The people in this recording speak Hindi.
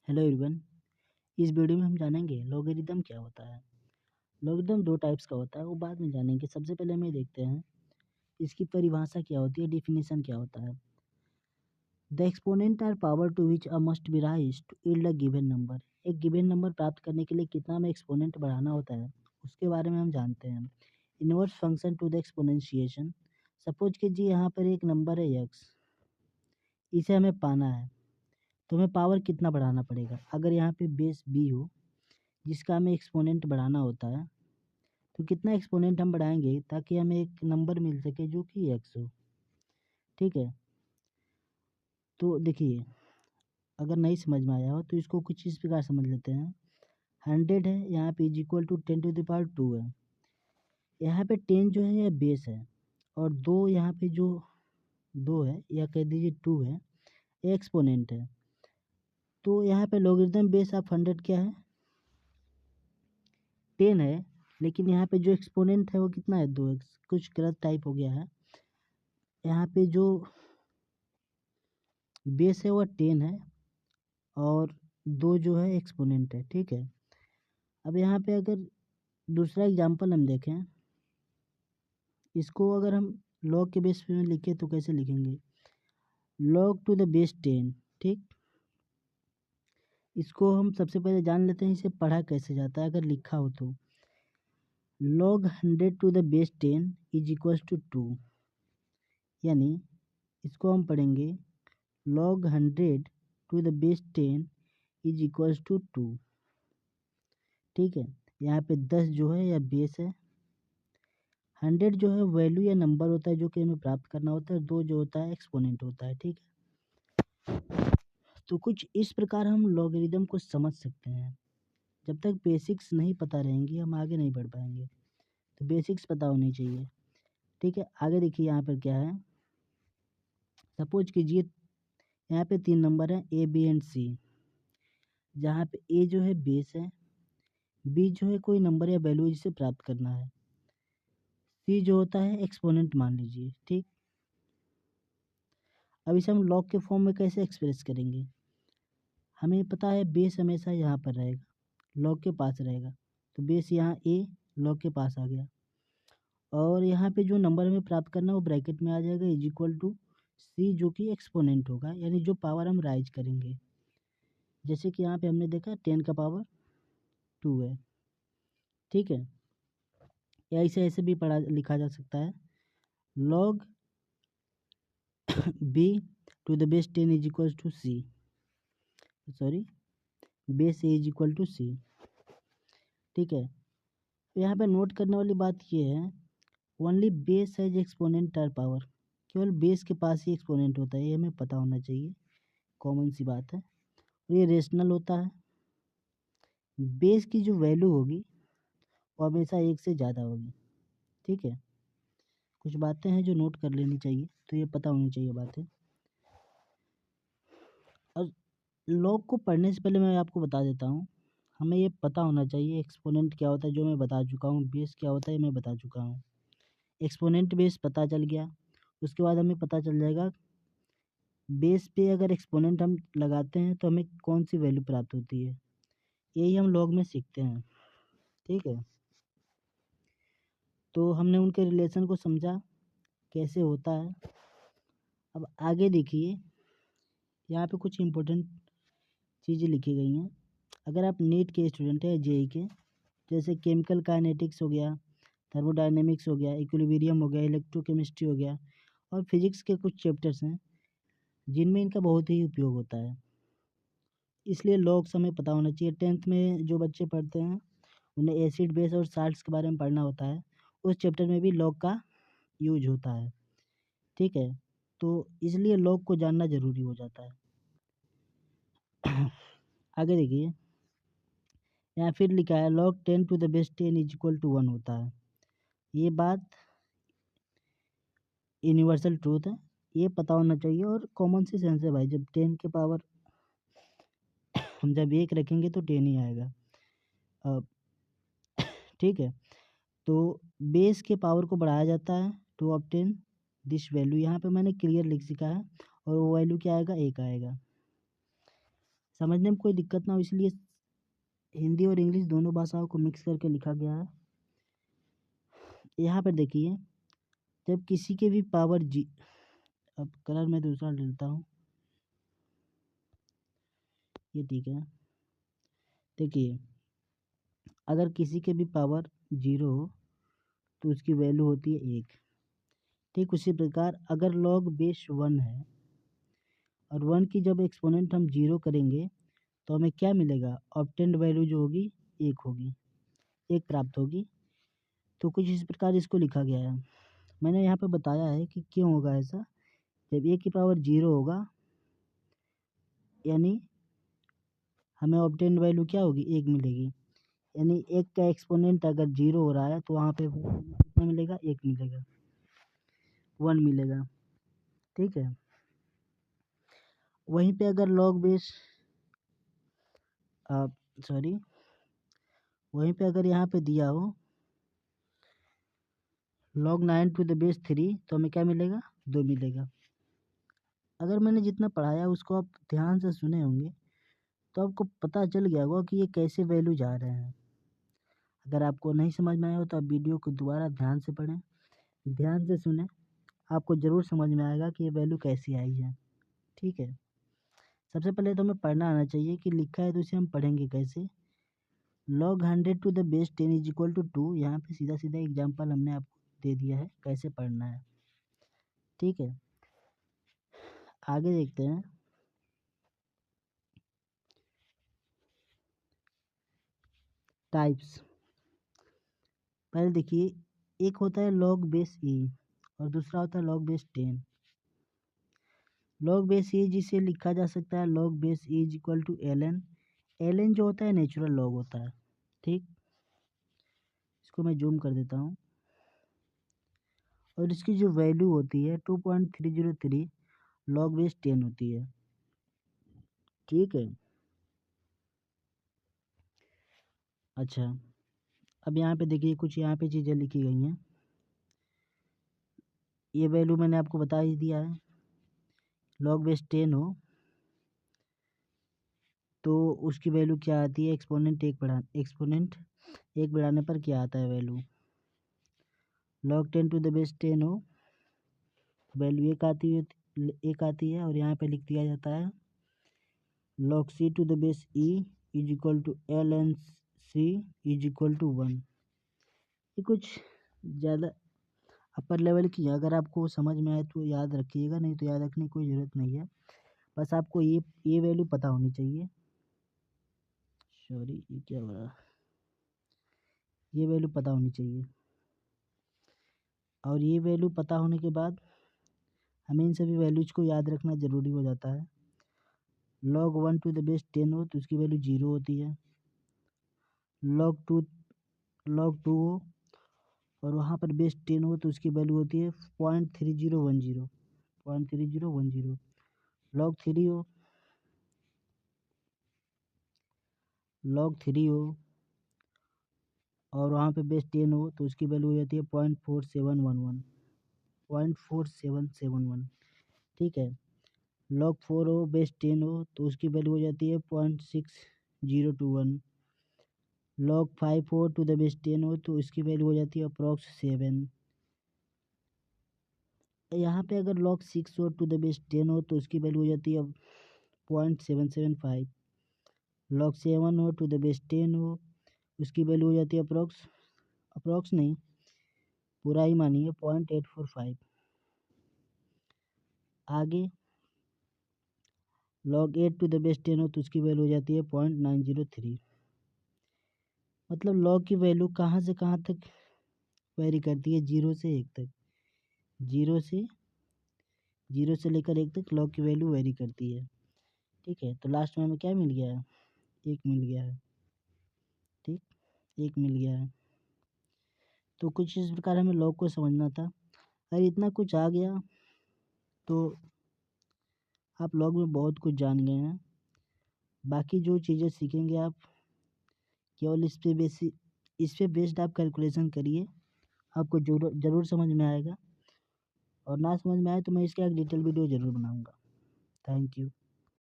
Hello everyone. इस वीडियो में हम जानेंगे लॉगरिदम क्या होता है। लॉगरिदम दो टाइप्स का होता है, वो बाद में जानेंगे। सबसे पहले हम ये देखते हैं इसकी परिभाषा क्या होती है, डिफिनीशन क्या होता है। The exponent or power to which a must be raise to yield a given number. एक गिवन नंबर प्राप्त करने के लिए कितना में एक्सपोनेंट बढ़ाना होता है, उसके बारे में हम जानते हैं। Inverse function to the exponentiation. Suppose कीजिए यहाँ पर एक नंबर है एक्स, इसे हमें पाना है तो हमें पावर कितना बढ़ाना पड़ेगा। अगर यहाँ पे बेस बी हो जिसका हमें एक्सपोनेंट बढ़ाना होता है, तो कितना एक्सपोनेंट हम बढ़ाएंगे ताकि हमें एक नंबर मिल सके जो कि एक्स हो। ठीक है, तो देखिए, अगर नहीं समझ में आया हो तो इसको कुछ इस प्रकार समझ लेते हैं। 100 है, यहाँ पे इज इक्वल टू 10⁻²। है, यहाँ पे 10 जो है यह बेस है, और दो यहाँ पे जो दो है या कह दीजिए 2 है, ये एक्सपोनेंट है। तो यहाँ पे लॉगरिदम बेस ऑफ 100 क्या है, 10 है। लेकिन यहाँ पे जो एक्सपोनेंट है वो कितना है, 2x। कुछ गलत टाइप हो गया है। यहाँ पे जो बेस है वो 10 है और दो जो है एक्सपोनेंट है। ठीक है, अब यहाँ पे अगर दूसरा एग्जांपल हम देखें, इसको अगर हम लॉग के बेस पे में लिखें तो कैसे लिखेंगे, लॉग टू द बेस 10। ठीक, इसको हम सबसे पहले जान लेते हैं इसे पढ़ा कैसे जाता है। अगर लिखा हो तो log 100 to the base 10 is equal to 2, यानी इसको हम पढ़ेंगे log 100 to the base 10 is equal to 2। ठीक है, यहाँ पे 10 जो है या बेस है, 100 जो है वैल्यू या नंबर होता है जो कि हमें प्राप्त करना होता है, 2 जो होता है एक्सपोनेंट होता है। ठीक है, तो कुछ इस प्रकार हम लॉगरिदम को समझ सकते हैं। जब तक बेसिक्स नहीं पता रहेंगी हम आगे नहीं बढ़ पाएंगे, तो बेसिक्स पता होनी चाहिए। ठीक है, आगे देखिए यहाँ पर क्या है। सपोज कीजिए यहाँ पे 3 नंबर हैं ए बी एंड सी, जहाँ पे ए जो है बेस है, बी जो है कोई नंबर या वैल्यू जिसे प्राप्त करना है, सी जो होता है एक्सपोनेंट मान लीजिए। ठीक, अब इसे हम लॉग के फॉर्म में कैसे एक्सप्रेस करेंगे। हमें पता है बेस हमेशा यहाँ पर रहेगा, लॉग के पास रहेगा, तो बेस यहाँ ए लॉग के पास आ गया, और यहाँ पे जो नंबर हमें प्राप्त करना है वो ब्रैकेट में आ जाएगा इज इक्वल टू सी, जो कि एक्सपोनेंट होगा, यानी जो पावर हम राइज करेंगे। जैसे कि यहाँ पे हमने देखा 10 का पावर 2 है। ठीक है, या इसे ऐसे भी पढ़ा लिखा जा सकता है, log b to the base 10 is equal to c, sorry base a is equal to c. ठीक है, तो यहाँ पे नोट करने वाली बात ये है, only base has exponent or power. केवल बेस के पास ही एक्सपोनेंट होता है, ये हमें पता होना चाहिए, कॉमन सी बात है। और ये रेशनल होता है, बेस की जो वैल्यू होगी वो हमेशा एक से ज़्यादा होगी। ठीक है, कुछ बातें हैं जो नोट कर लेनी चाहिए, तो ये पता होनी चाहिए बातें। और लॉग को पढ़ने से पहले मैं आपको बता देता हूँ, हमें ये पता होना चाहिए एक्सपोनेंट क्या होता है, जो मैं बता चुका हूँ। बेस क्या होता है मैं बता चुका हूँ। एक्सपोनेंट बेस पता चल गया, उसके बाद हमें पता चल जाएगा बेस पे अगर एक्सपोनेंट हम लगाते हैं तो हमें कौन सी वैल्यू प्राप्त होती है। यही हम लॉग में सीखते हैं। ठीक है, तो हमने उनके रिलेशन को समझा कैसे होता है। अब आगे देखिए, यहाँ पे कुछ इम्पोर्टेंट चीज़ें लिखी गई हैं। अगर आप नीट के स्टूडेंट हैं, जेई के, जैसे केमिकल काइनेटिक्स हो गया, थर्मोडायनेमिक्स हो गया, इक्विलिब्रियम हो गया, इलेक्ट्रोकेमिस्ट्री हो गया, और फिजिक्स के कुछ चैप्टर्स हैं जिनमें इनका बहुत ही उपयोग होता है, इसलिए लॉग्स हमें पता होना चाहिए। 10th में जो बच्चे पढ़ते हैं उन्हें एसिड बेस और साल्ट्स के बारे में पढ़ना होता है, उस चैप्टर में भी लॉग का यूज होता है। ठीक है, तो इसलिए लॉग को जानना ज़रूरी हो जाता है। आगे देखिए, यहाँ फिर लिखा है log 10 to the base 10 is equal to 1 होता है। ये बात यूनिवर्सल ट्रूथ है, ये पता होना चाहिए और कॉमन सी सेंस है भाई। जब 10 के पावर हम जब 1 रखेंगे तो 10 ही आएगा। अब ठीक है, तो बेस के पावर को बढ़ाया जाता है टू ऑब्टेन दिस वैल्यू। यहाँ पे मैंने क्लियर लिख लिखा है, और वो वैल्यू क्या आएगा, 1 आएगा। समझने में कोई दिक्कत ना हो इसलिए हिंदी और इंग्लिश दोनों भाषाओं को मिक्स करके लिखा गया है। यहाँ पर देखिए, जब किसी के भी पावर जी, अब कलर मैं दूसरा लेता हूँ, ये ठीक है। देखिए, अगर किसी के भी पावर 0 हो तो उसकी वैल्यू होती है 1। ठीक उसी प्रकार अगर log बेस 1 है और 1 की जब एक्सपोनेंट हम 0 करेंगे तो हमें क्या मिलेगा, ऑब्टेन्ड वैल्यू जो होगी 1 होगी, 1 प्राप्त होगी। तो कुछ इस प्रकार इसको लिखा गया है। मैंने यहाँ पे बताया है कि क्यों होगा ऐसा। जब a की पावर 0 होगा यानी हमें ऑब्टेन्ड वैल्यू क्या होगी, 1 मिलेगी। यानी 1 का एक्सपोनेंट अगर 0 हो रहा है तो वहाँ पे कितना मिलेगा, 1 मिलेगा, 1 मिलेगा। ठीक है। वहीं पे अगर log बेस सॉरी वहीं पे अगर यहाँ पे दिया हो log 9 टू द बेस 3 तो हमें क्या मिलेगा, 2 मिलेगा। अगर मैंने जितना पढ़ाया उसको आप ध्यान से सुने होंगे तो आपको पता चल गया होगा कि ये कैसे वैल्यू जा रहे हैं। अगर आपको नहीं समझ में आया हो तो आप वीडियो को दोबारा ध्यान से पढ़ें, ध्यान से सुने, आपको ज़रूर समझ में आएगा कि ये वैल्यू कैसी आई है। ठीक है। सबसे पहले तो हमें पढ़ना आना चाहिए कि लिखा है तो इसे हम पढ़ेंगे कैसे। log 100 to the base 10 is equal to 2। यहाँ पे सीधा सीधा एग्जाम्पल हमने आपको दे दिया है कैसे पढ़ना है। ठीक है, आगे देखते हैं। टाइप्स, पहले देखिए, एक होता है log बेस e और दूसरा होता है log base 10। log base e जिसे लिखा जा सकता है log base e is equal to ln। ln जो होता है नेचुरल लॉग होता है। ठीक, इसको मैं जूम कर देता हूँ और इसकी जो वैल्यू होती है 2.303 log बेस 10 होती है। ठीक है। अच्छा, अब यहाँ पे देखिए कुछ यहाँ पे चीज़ें लिखी गई हैं। ये वैल्यू मैंने आपको बता ही दिया है। log बेस 10 हो तो उसकी वैल्यू क्या आती है, एक्सपोनेंट एक बढ़ाने पर क्या आता है value. log 10 to the base 10 हो, वैल्यू एक आती है और यहाँ पे लिख दिया जाता है log c to the base e is equal to ln c is equal to 1। ये कुछ ज़्यादा अपर लेवल की है, अगर आपको समझ में आए तो याद रखिएगा, नहीं तो याद रखने की कोई ज़रूरत नहीं है। बस आपको ये वैल्यू पता होनी चाहिए। सॉरी, ये क्या हो रहा है, ये वैल्यू पता होनी चाहिए। और ये वैल्यू पता होने के बाद हमें इन सभी वैल्यूज को याद रखना ज़रूरी हो जाता है। log 1 टू द बेस 10 हो तो उसकी वैल्यू 0 होती है। log 2 हो और वहाँ पर बेस 10 हो तो उसकी वैल्यू होती है 0.3010। log 3 हो और वहाँ पे बेस 10 हो तो उसकी वैल्यू हो जाती है 0.4771। ठीक है। log 4 हो बेस 10 हो तो उसकी वैल्यू हो जाती है 0.6021। log 5 हो टू द बेस 10 हो तो इसकी वैल्यू हो जाती है अप्रॉक्स 7। यहाँ पे अगर log 6 हो टू द बेस 10 हो तो उसकी वैल्यू हो जाती है 0.775। log 7 हो टू द बेस 10 हो उसकी वैल्यू हो जाती है अप्रॉक्स नहीं, पूरा ही मानिए 0.845। आगे log 8 टू द बेस 10 हो तो उसकी वैल्यू हो जाती है 0.903। मतलब log की वैल्यू कहाँ से कहाँ तक वेरी करती है, 0 से 1 तक। 0 से लेकर 1 तक log की वैल्यू वेरी करती है। ठीक है, तो लास्ट में हमें क्या मिल गया है, 1 मिल गया है। ठीक, 1 मिल गया है। तो कुछ इस प्रकार हमें log को समझना था। अगर इतना कुछ आ गया तो आप log में बहुत कुछ जान गए हैं। बाकी जो चीज़ें सीखेंगे आप केवल इस पे बेस्ड आप कैलकुलेशन करिए, आपको ज़रूर समझ में आएगा। और ना समझ में आए तो मैं इसका एक डिटेल वीडियो ज़रूर बनाऊँगा। Thank you.